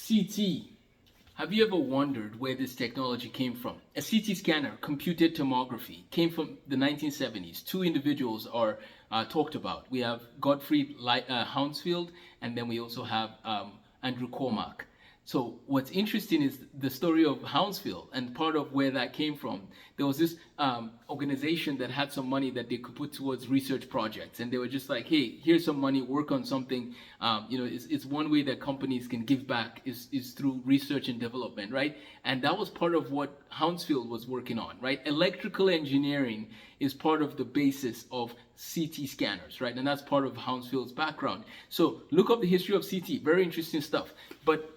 CT. Have you ever wondered where this technology came from? A CT scanner, computed tomography, came from the 1970s. Two individuals are talked about. We have Gottfried Hounsfield, and then we also have Andrew Cormack. So what's interesting is the story of Hounsfield and part of where that came from. There was this organization that had some money that they could put towards research projects, and they were just like, hey, here's some money, work on something. It's one way that companies can give back is through research and development, right? And that was part of what Hounsfield was working on, right? Electrical engineering is part of the basis of CT scanners, right? And that's part of Hounsfield's background. So look up the history of CT, very interesting stuff. But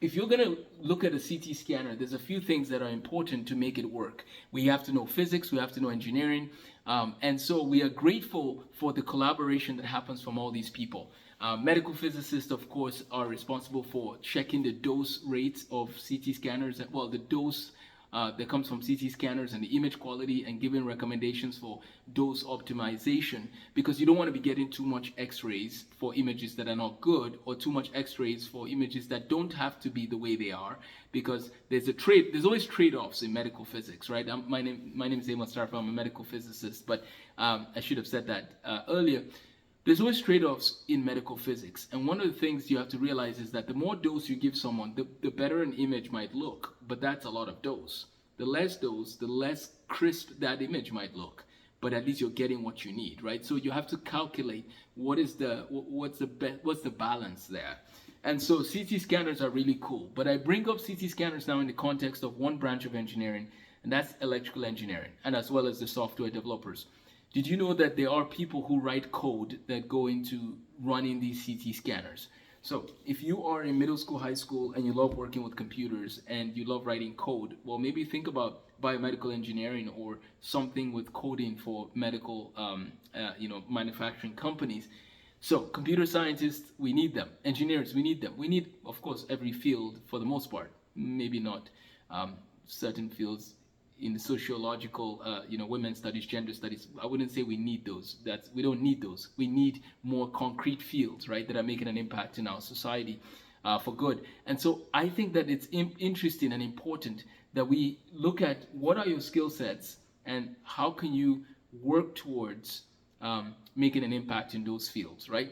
if you're going to look at a CT scanner, there's a few things that are important to make it work. We have to know physics, we have to know engineering, and so we are grateful for the collaboration that happens from all these people. Medical physicists, of course, are responsible for checking the dose rates of CT scanners, well, the dose that comes from CT scanners and the image quality, and giving recommendations for dose optimization, because you don't want to be getting too much x-rays for images that are not good, or too much x-rays for images that don't have to be the way they are, because there's always trade-offs in medical physics, right? My name is Amos Tarfa. I'm a medical physicist, but I should have said that earlier. There's always trade-offs in medical physics, and one of the things you have to realize is that the more dose you give someone, the better an image might look, but that's a lot of dose. The less dose, the less crisp that image might look, but at least you're getting what you need, right? So you have to calculate what's the balance there. And so CT scanners are really cool, but I bring up CT scanners now in the context of one branch of engineering, and that's electrical engineering, and as well as the software developers. Did you know that there are people who write code that go into running these CT scanners? So if you are in middle school, high school, and you love working with computers and you love writing code, well, maybe think about biomedical engineering or something with coding for medical, manufacturing companies. So computer scientists, we need them. Engineers, we need them. We need, of course, every field for the most part. Maybe not certain fields in the sociological, women's studies, gender studies. I wouldn't say we need those. We don't need those. We need more concrete fields, right, that are making an impact in our society for good. And so I think that it's interesting and important that we look at what are your skill sets and how can you work towards making an impact in those fields, right?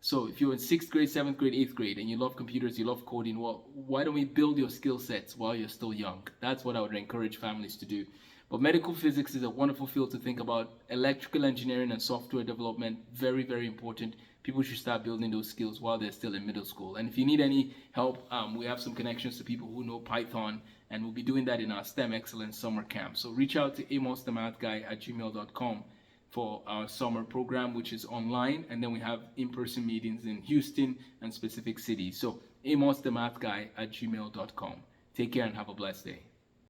So if you're in 6th grade, 7th grade, 8th grade, and you love computers, you love coding, well, why don't we build your skill sets while you're still young? That's what I would encourage families to do. But medical physics is a wonderful field to think about. Electrical engineering and software development, very, very important. People should start building those skills while they're still in middle school. And if you need any help, we have some connections to people who know Python, and we'll be doing that in our STEM Excellence Summer Camp. So reach out to amosthemathguy@gmail.com. for our summer program, which is online, and then we have in-person meetings in Houston and specific cities. So amosthemathguy@gmail.com. Take care and have a blessed day.